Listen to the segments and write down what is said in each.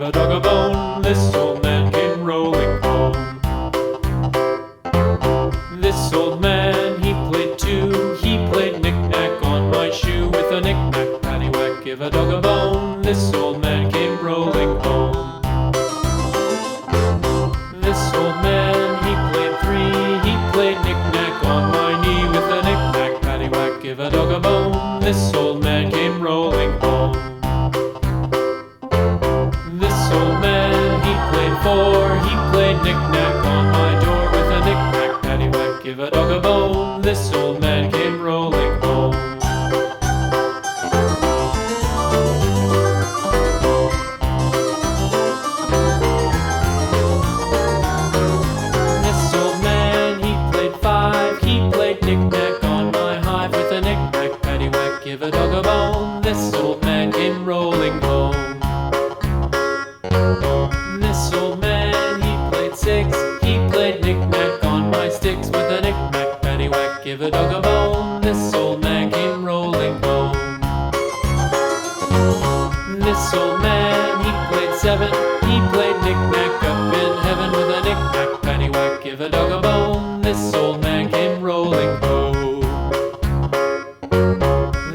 a dog a bone. This old man came rolling home. This old man, he played too. He played knick-knack on my shoe. With a knick-knack, paddywhack, give a dog a bone. This old man came rolling home. This old man, he played three. He played knick-knack on my knee. With a knick-knack, paddywhack, give a dog a bone. This old man came rolling home. This old man, he played four. He played knick-knack on my door. With a knick-knack, paddywhack, give a dog a bone. This old man came rolling home. This old man, he played five. He played knick-knack on my hive. With a knick-knack, paddywhack, give a dog a bone. This old man came rolling home. This old man, he played six. He played knick-knack on my sticks. With a knick-knack, paddywhack, give a dog a bone. This old man came rolling home. This old man, he played seven. He played knick-knack up in heaven. With a knick-knack, paddywhack, give a dog a bone. This old man came rolling home.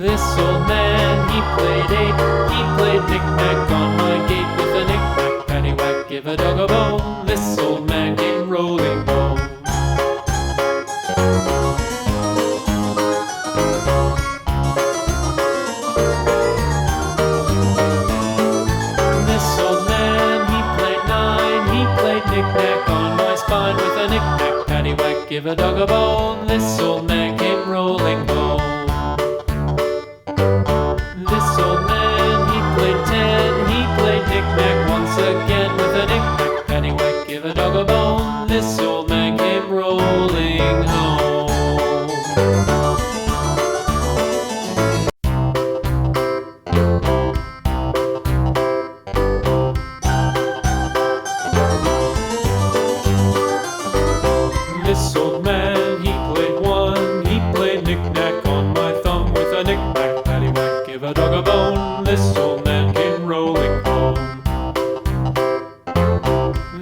This old man, he played eight. He played knick-knack on my gate. With a knick-knack, paddywhack, give a dog a bone. This old man came rolling home. This old man, he played nine. He played knick-knack on my spine. With a knick-knack, paddywhack, give a dog a bone. This old man came rolling home. This old man, he played ten. He played knick-knack once again. With a knick-knack, paddywhack, give a dog a bone. This old man came rolling home. This old man, he played one. He played knick-knack on my thumb. With a knick-knack, paddywhack, give a dog a bone. This old man came rolling home.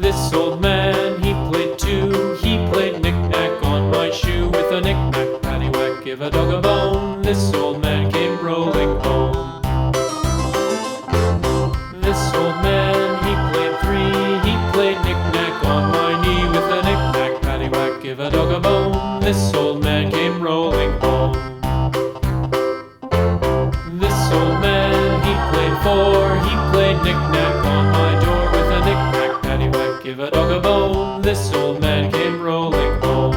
This old man, he played two. He played knick-knack on my shoe. With a knick-knack, paddywhack, give a dog a bone. This old man came rolling home. This old man, he played three. He played knick-knack on my knee. With a knick-knack, paddywhack, give a dog a bone. This old man came rolling home. This old man, he played four. He played knick-knack on my door. With a knick-knack, paddywhack, give a dog a bone. This old man came rolling home.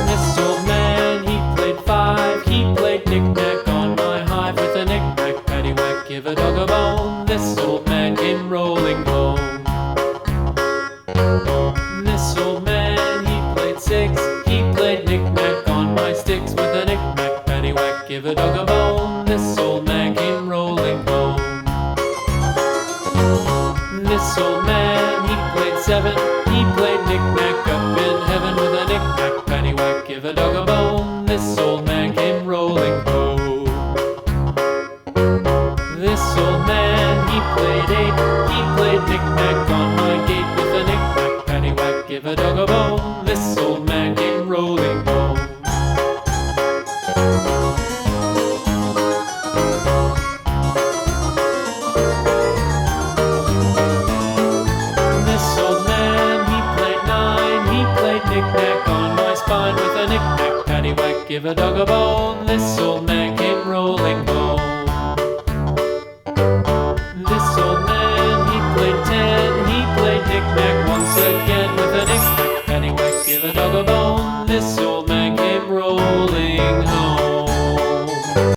This old man, he played five. He played knick-knack on my hive. With a knick-knack, paddywhack, give a dog a bone. This old man came rolling home. This old man, he played six. He played knick-knack on my sticks. With a knick-knack, paddywhack, give a dog a bone. This old man came rolling home. This old man, he played seven. He played knick-knack up in heaven. With a knick-knack, paddywhack, give a dog a bone. This old man came rolling home. This old man, he played eight. He played knick-knack on my gate. With a knick-knack, paddywhack, give a dog a bone. This old man came rolling home. This old man, he played nine. He played knick-knack on my spine. With a knick-knack, paddywhack, give a dog a bone. This old man came rolling home. This old man, he played ten. He played knick-knack once again. With a knick-knack,